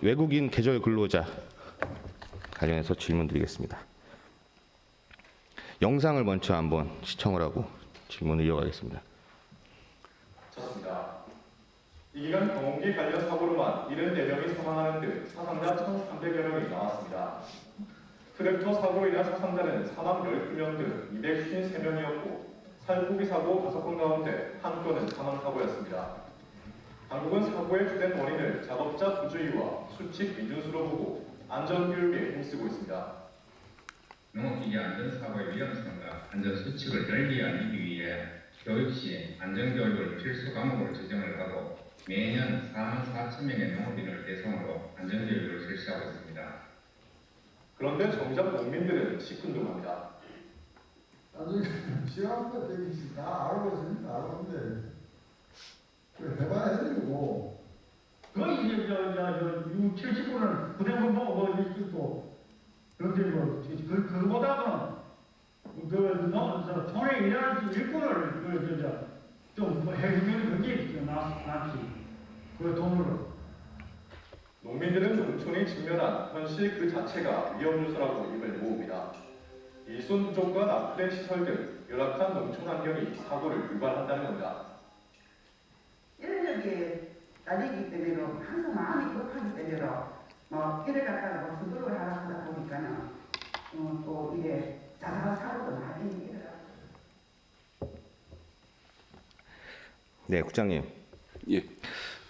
외국인 계절 근로자 관련해서 질문드리겠습니다. 영상을 먼저 한번 시청을 하고 질문을 이어가겠습니다. 좋습니다. 이 기간 경운기 관련 사고로만 74명이 사망하는 등 사상자 1,300여 명이 나왔습니다. 트랙터 사고로 인한 사상자는 사망 12명 등 253명이었고 살포기 사고 5건 가운데 1건은 사망 사고였습니다. 당국은 사고의 주된 원인을 작업자 부주의와 수칙 미준수로 보고 안전교육에 힘쓰고 있습니다. 농업기계 안전사고의 위험성과 안전수칙을 널리 알리기 위해 교육 시 안전교육을 필수 과목으로 지정을 하고 매년 44,000명의 농업인을 대상으로 안전교육을 실시하고 있습니다. 그런데 정작 농민들은 시큰둥합니다. 나중에 시간부터 되게 다 알고 있으니까 알았는데 해봐야 되고 거의 이제 70%는 부대분 보고 있고 그런데 그거보다는 손에 일하는 일꾼을 좀 해주는 그게 낫지 그 돈으로. 농민들은 농촌이 직면한 현실 그 자체가 위험 요소라고 입을 모읍니다. 일손 부족과 나프된 시설 등 열악한 농촌 환경이 사고를 유발한다는 겁니다. 인력이 딸리기 때문에 항상 마음이 급하기 때문에 길을 갖다가 수도를 하다 보니까는 또 이게 자살 사고도 많이 일어나요. 네, 국장님. 예.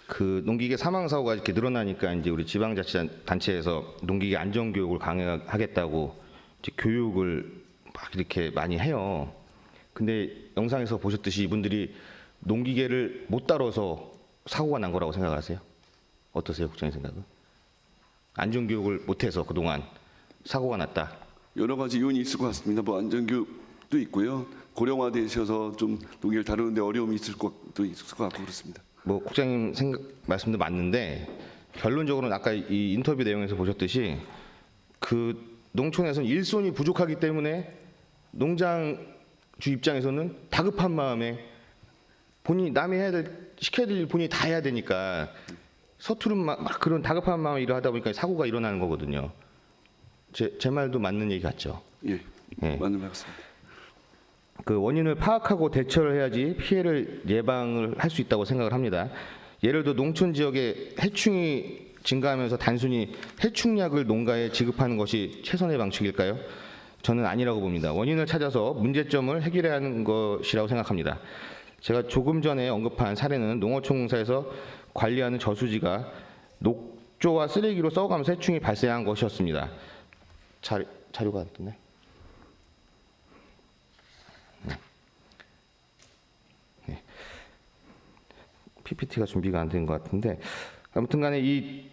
그 농기계 사망 사고가 이렇게 늘어나니까 이제 우리 지방자치단체에서 농기계 안전 교육을 강화하겠다고 이제 교육을 막 이렇게 많이 해요. 근데 영상에서 보셨듯이 이분들이 농기계를 못 다뤄서 사고가 난 거라고 생각하세요? 어떠세요, 국장님 생각은? 안전 교육을 못해서 그동안 사고가 났다. 여러 가지 요인이 있을 것 같습니다. 뭐 안전교육도 있고요. 고령화되셔서 좀 농기를 다루는데 어려움이 있을 것도 있을 것 같고 그렇습니다. 뭐 국장님 말씀도 맞는데 결론적으로는 아까 이 인터뷰 내용에서 보셨듯이 그 농촌에서는 일손이 부족하기 때문에 농장주 입장에서는 다급한 마음에 본인이 남이 시켜야 될 일 본인이 다 해야 되니까 서투른 막 그런 다급한 마음에 일을 하다 보니까 사고가 일어나는 거거든요. 제 말도 맞는 얘기 같죠? 예, 예. 맞는 말 같습니다. 그 원인을 파악하고 대처를 해야지 피해를 예방을 할 수 있다고 생각을 합니다. 예를 들어 농촌 지역에 해충이 증가하면서 단순히 해충약을 농가에 지급하는 것이 최선의 방식일까요? 저는 아니라고 봅니다. 원인을 찾아서 문제점을 해결해야 하는 것이라고 생각합니다. 제가 조금 전에 언급한 사례는 농어촌공사에서 관리하는 저수지가 녹조와 쓰레기로 썩어가면서 해충이 발생한 것이었습니다. 자료가 안 뜨네. 네. PPT가 준비가 안 된 것 같은데 아무튼 간에 이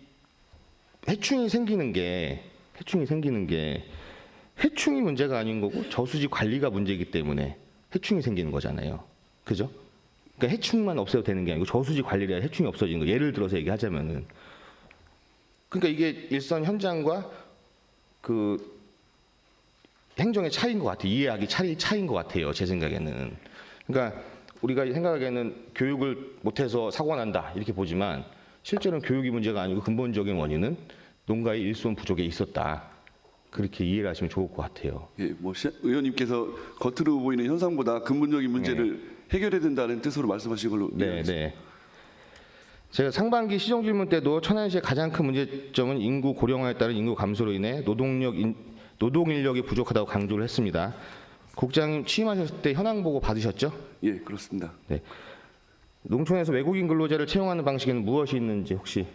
해충이 생기는 게 해충이 문제가 아닌 거고 저수지 관리가 문제이기 때문에 해충이 생기는 거잖아요. 그죠? 그러니까 해충만 없애도 되는 게 아니고 저수지 관리를 해야 해충이 없어지는 거. 예를 들어서 얘기하자면은 그러니까 이게 일선 현장과 그 행정의 차이인 것 같아요. 이해하기 차이인 것 같아요. 제 생각에는. 그러니까 우리가 생각하기에는 교육을 못해서 사고가 난다 이렇게 보지만 실제로는 교육이 문제가 아니고 근본적인 원인은 농가의 일손 부족에 있었다. 그렇게 이해를 하시면 좋을 것 같아요. 예, 뭐 의원님께서 겉으로 보이는 현상보다 근본적인 문제를 해결해야 된다는 뜻으로 말씀하신 걸로 네, 네. 제가 상반기 시정 질문 때도 천안시의 가장 큰 문제점은 인구 고령화에 따른 인구 감소로 인해 노동 인력이 부족하다고 강조를 했습니다. 국장님 취임하셨을 때 현황 보고 받으셨죠? 예, 그렇습니다. 네. 농촌에서 외국인 근로자를 채용하는 방식에는 무엇이 있는지 혹시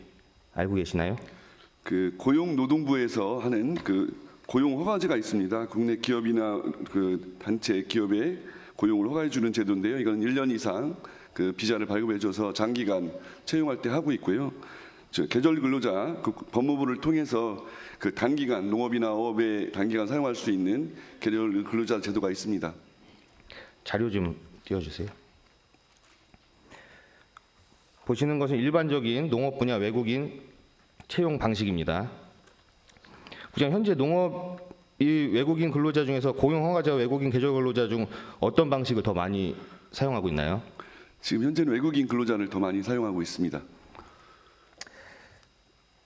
알고 계시나요? 그 고용노동부에서 하는 그 고용 허가제가 있습니다. 국내 기업이나 그 단체 기업에 고용을 허가해 주는 제도인데요. 이건 1년 이상 그 비자를 발급해 줘서 장기간 채용할 때 하고 있고요. 계절 근로자 그 법무부를 통해서 그 단기간 농업이나 어업에 단기간 사용할 수 있는 계절 근로자 제도가 있습니다. 자료 좀 띄워주세요. 보시는 것은 일반적인 농업 분야 외국인 채용 방식입니다. 그냥 현재 농업 이 외국인 근로자 중에서 고용 허가자와 외국인 계절 근로자 중 어떤 방식을 더 많이 사용하고 있나요? 지금 현재는 외국인 근로자를 더 많이 사용하고 있습니다.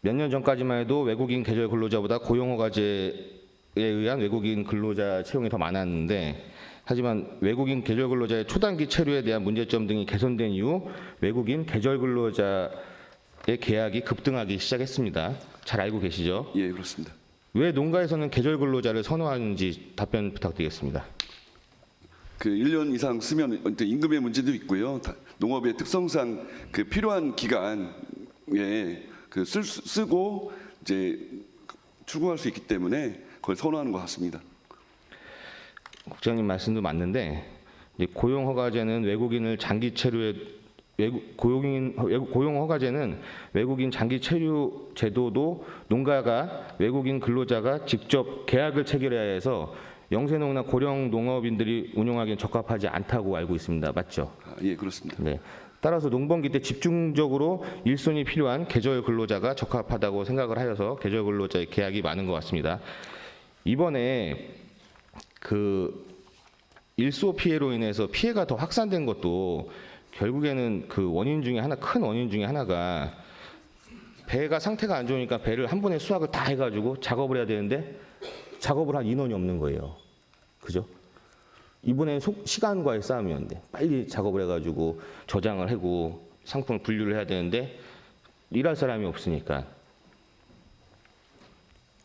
몇 년 전까지만 해도 외국인 계절 근로자보다 고용허가제에 의한 외국인 근로자 채용이 더 많았는데, 하지만 외국인 계절 근로자의 초단기 체류에 대한 문제점 등이 개선된 이후 외국인 계절 근로자의 계약이 급등하기 시작했습니다. 잘 알고 계시죠? 예, 그렇습니다. 왜 농가에서는 계절 근로자를 선호하는지 답변 부탁드리겠습니다. 그 1년 이상 쓰면 임금의 문제도 있고요. 농업의 특성상 그 필요한 기간에 그 쓰고 이제 출고할 수 있기 때문에 그걸 선호하는 것 같습니다. 국장님 말씀도 맞는데, 이제 고용허가제는 외국인을 장기 체류에 고용허가제는 외국인 장기 체류 제도도 농가가 외국인 근로자가 직접 계약을 체결해야 해서 영세농이나 고령 농업인들이 운영하기엔 적합하지 않다고 알고 있습니다. 맞죠? 예, 그렇습니다. 네. 따라서 농번기 때 집중적으로 일손이 필요한 계절 근로자가 적합하다고 생각을 하여서 계절 근로자의 계약이 많은 것 같습니다. 이번에 그 일소 피해로 인해서 피해가 더 확산된 것도 결국에는 그 원인 중에 하나, 큰 원인 중에 하나가 배가 상태가 안 좋으니까 배를 한 번에 수확을 다 해가지고 작업을 해야 되는데 작업을 할 인원이 없는 거예요. 그죠? 이번엔 시간과의 싸움이었는데 빨리 작업을 해가지고 저장을 하고 상품을 분류를 해야 되는데 일할 사람이 없으니까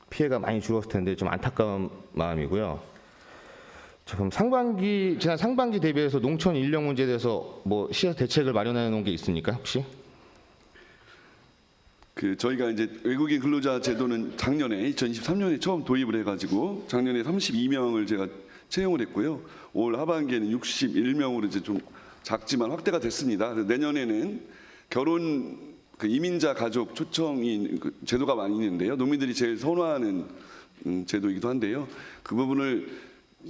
피해가 많이 줄었을 텐데 좀 안타까운 마음이고요. 지금 지난 상반기 대비해서 농촌 인력 문제에 대해서 뭐 시행 대책을 마련해 놓은 게 있습니까, 혹시? 그 저희가 이제 외국인 근로자 제도는 작년에 2023년에 처음 도입을 해가지고 작년에 32명을 제가 채용을 했고요. 올 하반기에는 61명으로 이제 좀 작지만 확대가 됐습니다. 내년에는 결혼 그 이민자 가족 초청인 그 제도가 많이 있는데요. 농민들이 제일 선호하는 제도이기도 한데요. 그 부분을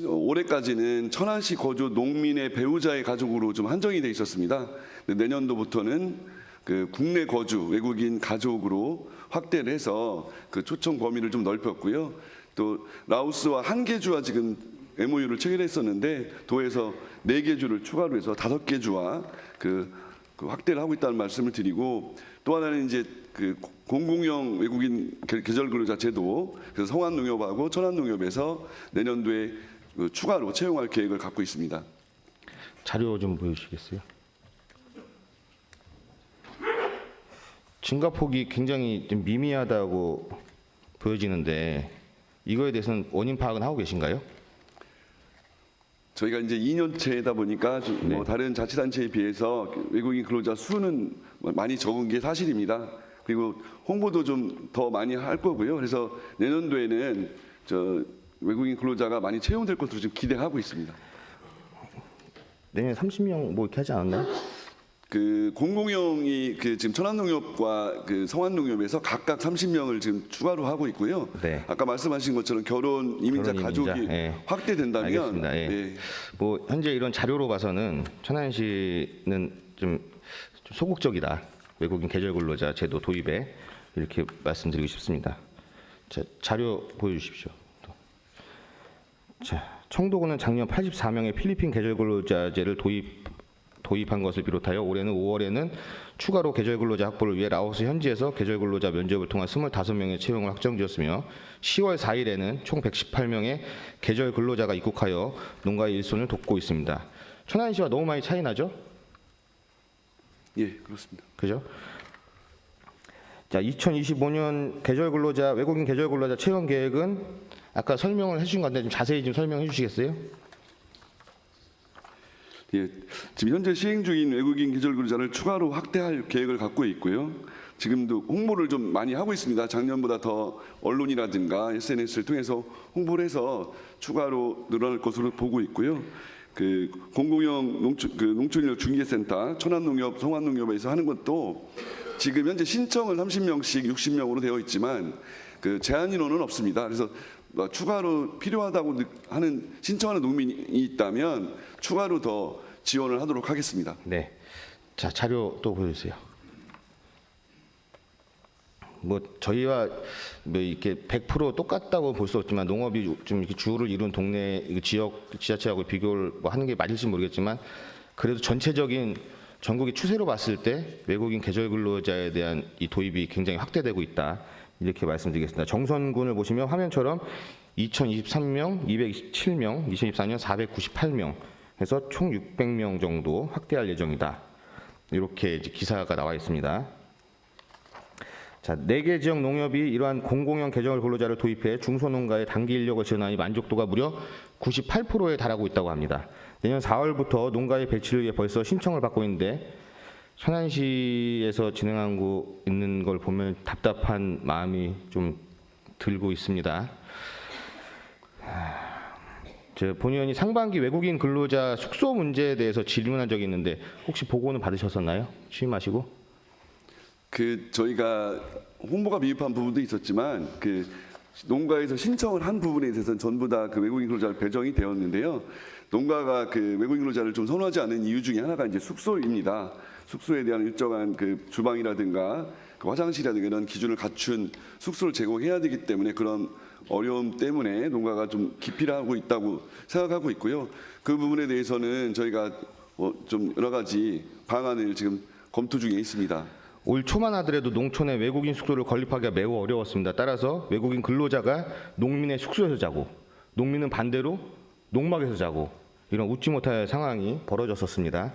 올해까지는 천안시 거주 농민의 배우자의 가족으로 좀 한정이 돼 있었습니다. 내년도부터는 그 국내 거주 외국인 가족으로 확대를 해서 그 초청 범위를 좀 넓혔고요. 또 라오스와 한 개 주와 지금 MOU를 체결했었는데 도에서 4개 주를 추가로 해서 5개 주와 그 확대를 하고 있다는 말씀을 드리고, 또 하나는 이제 그 공공형 외국인 계절 근로자 제도, 그래서 성안농협하고 천안농협에서 내년도에 그 추가로 채용할 계획을 갖고 있습니다. 자료 좀 보여주시겠어요? 증가폭이 굉장히 좀 미미하다고 보여지는데 이거에 대해서는 원인 파악은 하고 계신가요? 저희가 이제 2년째다 보니까 좀 뭐 다른 자치단체에 비해서 외국인 근로자 수는 많이 적은 게 사실입니다. 그리고 홍보도 좀 더 많이 할 거고요. 그래서 내년도에는 저 외국인 근로자가 많이 채용될 것으로 지금 기대하고 있습니다. 내년 30명 뭐 이렇게 하지 않았나요? 그 공공형이 그 지금 천안농협과 그 성안농협에서 각각 30명을 지금 추가로 하고 있고요. 네. 아까 말씀하신 것처럼 결혼 이민자 가족이 예. 확대된다면, 알겠습니다. 예. 예. 뭐 현재 이런 자료로 봐서는 천안시는 좀 소극적이다. 외국인 계절 근로자 제도 도입에 이렇게 말씀드리고 싶습니다. 자, 자료 보여주십시오. 자, 청도군은 작년 84명의 필리핀 계절 근로자제를 도입한 것을 비롯하여 올해는 5월에는 추가로 계절 근로자 확보를 위해 라오스 현지에서 계절 근로자 면접을 통한 25명의 채용을 확정지었으며 10월 4일에는 총 118명의 계절 근로자가 입국하여 농가의 일손을 돕고 있습니다. 천안시와 너무 많이 차이 나죠? 예, 그렇습니다. 그죠? 자, 2025년 계절 근로자 외국인 계절 근로자 채용 계획은 아까 설명을 해주신 건데 좀 자세히 좀 설명해 주시겠어요? 예, 지금 현재 시행 중인 외국인 계절 근로자를 추가로 확대할 계획을 갖고 있고요. 지금도 홍보를 좀 많이 하고 있습니다. 작년보다 더 언론이라든가 SNS를 통해서 홍보를 해서 추가로 늘어날 것으로 보고 있고요. 그 공공형 농촌인력 중개센터 천안농협, 성안농협에서 하는 것도 지금 현재 신청은 30명씩 60명으로 되어 있지만 그 제한 인원은 없습니다. 그래서 추가로 필요하다고 하는 신청하는 농민이 있다면 추가로 더 지원을 하도록 하겠습니다. 네. 자, 자료 또 보여주세요. 뭐 저희와 뭐 이렇게 100% 똑같다고 볼 수 없지만 농업이 좀 이렇게 주를 이룬 동네 지역 지자체하고 비교를 뭐 하는 게 맞을지 모르겠지만 그래도 전체적인 전국의 추세로 봤을 때 외국인 계절 근로자에 대한 이 도입이 굉장히 확대되고 있다. 이렇게 말씀드리겠습니다. 정선군을 보시면 화면처럼 2023명 227명, 2024년 498명 해서 총 600명 정도 확대할 예정이다. 이렇게 이제 기사가 나와 있습니다. 자, 4개 지역 농협이 이러한 공공형 계절 근로자를 도입해 중소농가의 단기 인력을 지원하니 만족도가 무려 98%에 달하고 있다고 합니다. 내년 4월부터 농가의 배치를 위해 벌써 신청을 받고 있는데 천안시에서 진행하고 있는 걸 보면 답답한 마음이 좀 들고 있습니다. 본 의원이 상반기 외국인 근로자 숙소 문제에 대해서 질문한 적이 있는데 혹시 보고는 받으셨었나요? 취임하시고? 저희가 홍보가 미흡한 부분도 있었지만 농가에서 신청을 한 부분에 있어서는 전부 다 외국인 근로자를 배정이 되었는데요. 농가가 외국인 근로자를 좀 선호하지 않는 이유 중에 하나가 이제 숙소입니다. 숙소에 대한 일정한 주방이라든가 화장실이라든가 이런 기준을 갖춘 숙소를 제공해야 되기 때문에 그런 어려움 때문에 농가가 좀 기피를 하고 있다고 생각하고 있고요. 그 부분에 대해서는 저희가 좀 여러 가지 방안을 지금 검토 중에 있습니다. 올 초만 하더라도 농촌에 외국인 숙소를 건립하기가 매우 어려웠습니다. 따라서 외국인 근로자가 농민의 숙소에서 자고 농민은 반대로 농막에서 자고 이런 웃지 못할 상황이 벌어졌었습니다.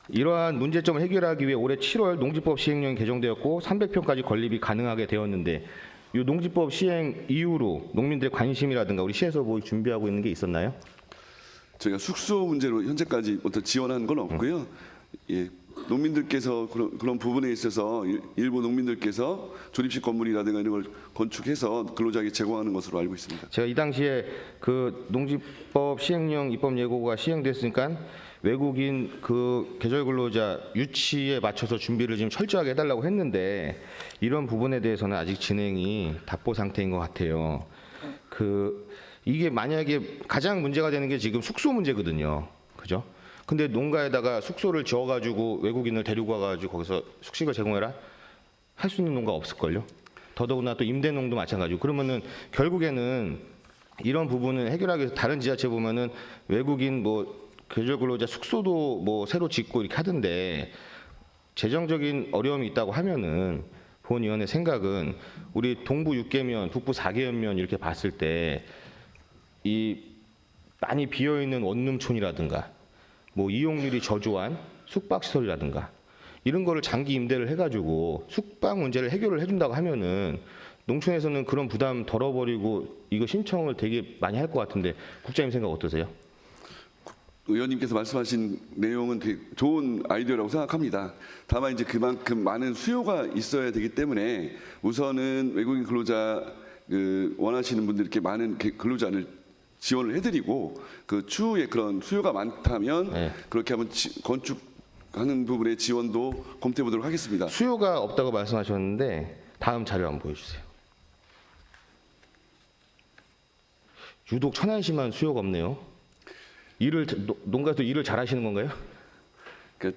이러한 문제점을 해결하기 위해 올해 7월 농지법 시행령이 개정되었고 300평까지 건립이 가능하게 되었는데 이 농지법 시행 이후로 농민들의 관심이라든가 우리 시에서 뭐 준비하고 있는 게 있었나요? 저희가 숙소 문제로 현재까지 어떤 지원한 건 없고요. 예, 농민들께서 그런 부분에 있어서 일부 농민들께서 조립식 건물이라든가 이런 걸 건축해서 근로자에게 제공하는 것으로 알고 있습니다. 제가 이 당시에 농지법 시행령 입법 예고가 시행됐으니까 외국인 계절 근로자 유치에 맞춰서 준비를 지금 철저하게 해달라고 했는데 이런 부분에 대해서는 아직 진행이 답보 상태인 것 같아요. 이게 만약에 가장 문제가 되는 게 지금 숙소 문제거든요. 그죠? 근데 농가에다가 숙소를 지어가지고 외국인을 데리고 와가지고 거기서 숙식을 제공해라? 할 수 있는 농가 없을걸요? 더더구나 또 임대농도 마찬가지고. 그러면은 결국에는 이런 부분을 해결하기 위해서 다른 지자체 보면은 외국인 계절 근로자 숙소도 새로 짓고 이렇게 하던데 재정적인 어려움이 있다고 하면은 본 의원의 생각은 우리 동부 6개면, 북부 4개면 이렇게 봤을 때 이 많이 비어 있는 원룸촌이라든가 이용률이 저조한 숙박시설이라든가 이런 거를 장기 임대를 해가지고 숙박 문제를 해결을 해준다고 하면은 농촌에서는 그런 부담 덜어버리고 이거 신청을 되게 많이 할 것 같은데 국장님 생각 어떠세요? 의원님께서 말씀하신 내용은 되게 좋은 아이디어라고 생각합니다. 다만 이제 그만큼 많은 수요가 있어야 되기 때문에 우선은 외국인 근로자 원하시는 분들께 많은 근로자를 지원을 해드리고 추후에 그런 수요가 많다면 네. 그렇게 한번 건축하는 부분의 지원도 검토해 보도록 하겠습니다. 수요가 없다고 말씀하셨는데 다음 자료 한번 보여주세요. 유독 천안시만 수요가 없네요. 농가에서 일을 잘하시는 건가요?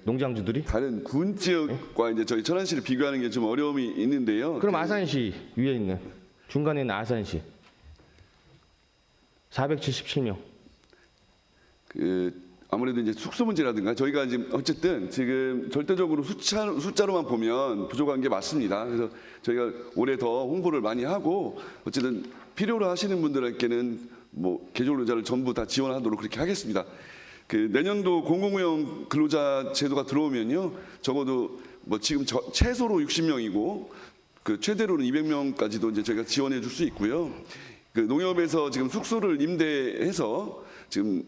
농장주들이? 다른 군 지역과 이제 저희 천안시를 비교하는 게 좀 어려움이 있는데요. 그럼 아산시 위에 있는 중간에 있는 아산시 477명. 아무래도 이제 숙소 문제라든가 저희가 지금 어쨌든 지금 절대적으로 숫자로만 보면 부족한 게 맞습니다. 그래서 저희가 올해 더 홍보를 많이 하고 어쨌든 필요로 하시는 분들에게는 계절 근로자를 전부 다 지원하도록 그렇게 하겠습니다. 내년도 공공형 근로자 제도가 들어오면요, 적어도 지금 최소로 60명이고 최대로는 200명까지도 이제 저희가 지원해 줄 수 있고요. 농협에서 지금 숙소를 임대해서 지금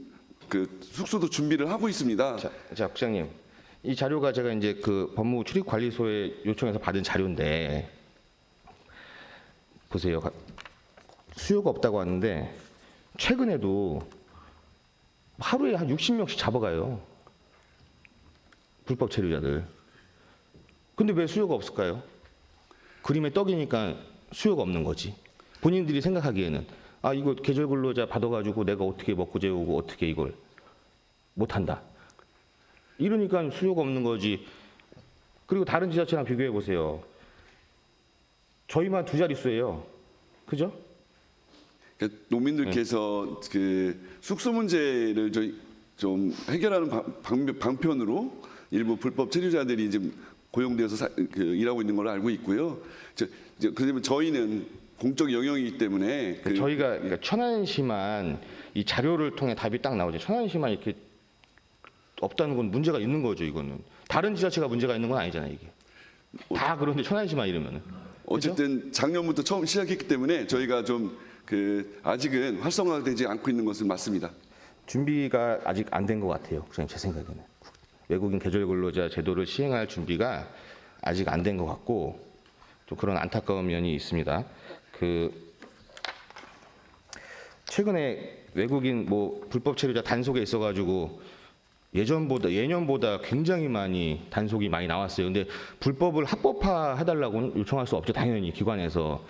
숙소도 준비를 하고 있습니다. 자, 국장님, 이 자료가 제가 이제 법무부 출입관리소에 요청해서 받은 자료인데 보세요. 수요가 없다고 하는데 최근에도 하루에 한 60명씩 잡아가요. 불법 체류자들. 근데 왜 수요가 없을까요? 그림의 떡이니까 수요가 없는 거지. 본인들이 생각하기에는 이거 계절 근로자 받아가지고 내가 어떻게 먹고 재우고 어떻게 이걸 못한다. 이러니까 수요가 없는 거지. 그리고 다른 지자체랑 비교해 보세요. 저희만 2자릿수예요. 그죠? 농민들께서 숙소 문제를 좀 해결하는 방편으로 일부 불법 체류자들이 지금 고용되어서 일하고 있는 걸로 알고 있고요. 그러면 저희는 공적 영역이기 때문에 저희가 그러니까 천안시만 이 자료를 통해 답이 딱 나오죠. 천안시만 이렇게 없다는 건 문제가 있는 거죠. 이거는 다른 지자체가 문제가 있는 건 아니잖아요. 이게 다 그런데 천안시만 이러면은. 어쨌든 작년부터 처음 시작했기 때문에 저희가 좀 아직은 활성화되지 않고 있는 것은 맞습니다. 준비가 아직 안 된 것 같아요. 국장님 제 생각에는 외국인 계절 근로자 제도를 시행할 준비가 아직 안 된 것 같고 좀 그런 안타까운 면이 있습니다. 최근에 외국인 불법 체류자 단속에 있어가지고 예년보다 굉장히 많이 단속이 많이 나왔어요. 근데 불법을 합법화 해달라고는 요청할 수 없죠. 당연히 기관에서.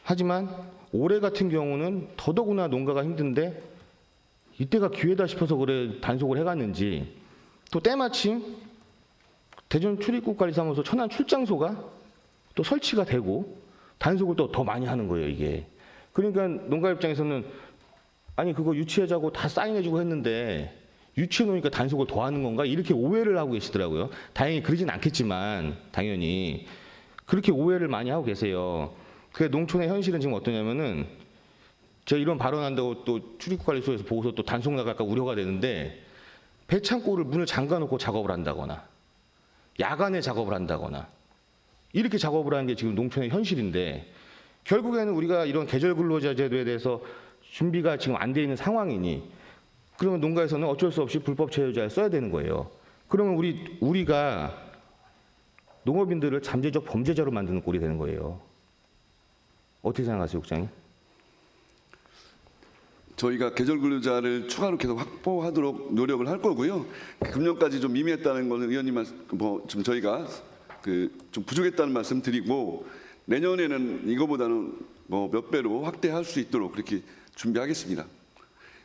하지만 올해 같은 경우는 더더구나 농가가 힘든데 이때가 기회다 싶어서 그래 단속을 해갔는지 또 때마침 대전 출입국관리사무소 천안 출장소가 또 설치가 되고 단속을 또 더 많이 하는 거예요. 이게. 그러니까 농가 입장에서는 아니 그거 유치하자고 다 사인해주고 했는데 유치해 놓으니까 단속을 더 하는 건가 이렇게 오해를 하고 계시더라고요. 다행히 그러진 않겠지만 당연히 그렇게 오해를 많이 하고 계세요. 그 농촌의 현실은 지금 어떠냐면은 제가 이런 발언한다고 또 출입국관리소에서 보고서 또 단속 나갈까 우려가 되는데 배창고를 문을 잠가놓고 작업을 한다거나 야간에 작업을 한다거나 이렇게 작업을 하는 게 지금 농촌의 현실인데 결국에는 우리가 이런 계절 근로자 제도에 대해서 준비가 지금 안 돼 있는 상황이니 그러면 농가에서는 어쩔 수 없이 불법 체류자를 써야 되는 거예요. 그러면 우리가 농업인들을 잠재적 범죄자로 만드는 꼴이 되는 거예요. 어떻게 생각하세요, 국장님? 저희가 계절 근로자를 추가로 계속 확보하도록 노력을 할 거고요. 금년까지 좀 미미했다는 것은 의원님 좀 저희가 좀 부족했다는 말씀 드리고 내년에는 이거보다는 몇 배로 확대할 수 있도록 그렇게 준비하겠습니다.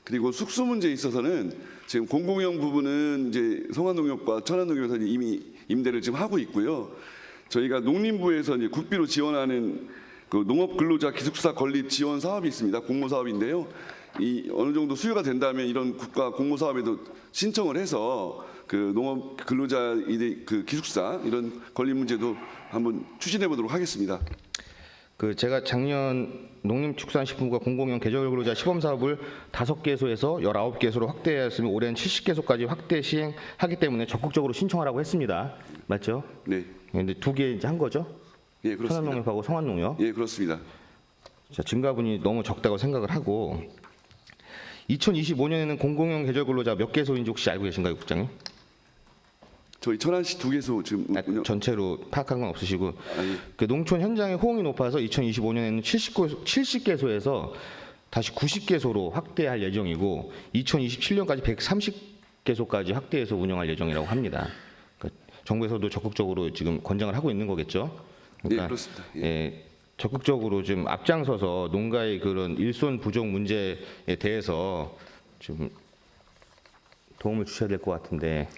그리고 숙소 문제에 있어서는 지금 공공용 부분은 이제 성안농협과 천안농협에서 이미 임대를 지금 하고 있고요. 저희가 농림부에서 이제 국비로 지원하는 그 농업근로자 기숙사 건립 지원 사업이 있습니다. 공모 사업인데요. 이 어느 정도 수요가 된다면 이런 국가 공모 사업에도 신청을 해서 그 농업 근로자 그 기숙사 이런 건립 문제도 한번 추진해 보도록 하겠습니다. 제가 작년 농림축산식품과 공공용 계절 근로자 시범 사업을 5개소에서 19개소로 확대했으면 올해는 70개소까지 확대 시행하기 때문에 적극적으로 신청하라고 했습니다. 맞죠? 네. 근데 2개 이제 한 거죠? 예, 그렇습니다. 천안농협하고 성안농협. 예, 그렇습니다. 자, 증가분이 너무 적다고 생각을 하고 2025년에는 공공용 계절 근로자 몇 개소인지 혹시 알고 계신가요, 국장님? 저희 천안시 2개소 지금 전체로 파악한 건 없으시고 아니. 농촌 현장의 호응이 높아서 2025년에는 70개소에서 다시 90개소로 확대할 예정이고 2027년까지 130개소까지 확대해서 운영할 예정이라고 합니다. 그러니까 정부에서도 적극적으로 지금 권장을 하고 있는 거겠죠. 그러니까 네, 그렇습니다. 적극적으로 좀 앞장서서 농가의 그런 일손 부족 문제에 대해서 좀 도움을 주셔야 될 것 같은데.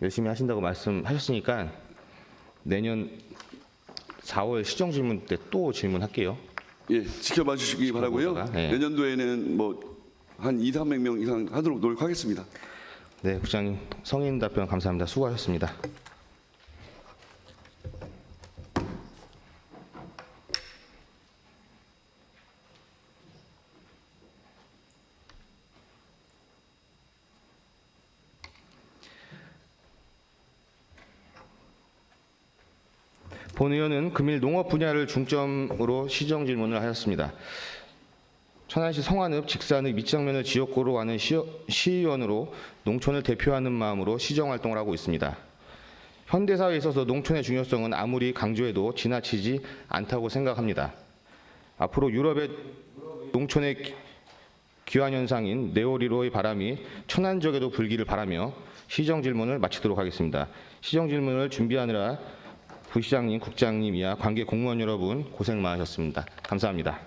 열심히 하신다고 말씀하셨으니까 내년 4월 시정질문 때 또 질문할게요. 예, 지켜봐 주시기 바라고요. 네. 내년도에는 한 200~300명 이상 하도록 노력하겠습니다. 네, 국장님 성인 답변 감사합니다. 수고하셨습니다. 본 의원은 금일 농업 분야를 중점으로 시정 질문을 하였습니다. 천안시 성안읍 직산의 밑장면을 지역구로 하는 시의원으로 농촌을 대표하는 마음으로 시정 활동을 하고 있습니다. 현대사회에 있어서 농촌의 중요성은 아무리 강조해도 지나치지 않다고 생각합니다. 앞으로 유럽의 농촌의 기환현상인 네오리로의 바람이 천안 지역에도 불기를 바라며 시정 질문을 마치도록 하겠습니다. 시정 질문을 준비하느라 부시장님, 국장님 이하 관계 공무원 여러분 고생 많으셨습니다. 감사합니다.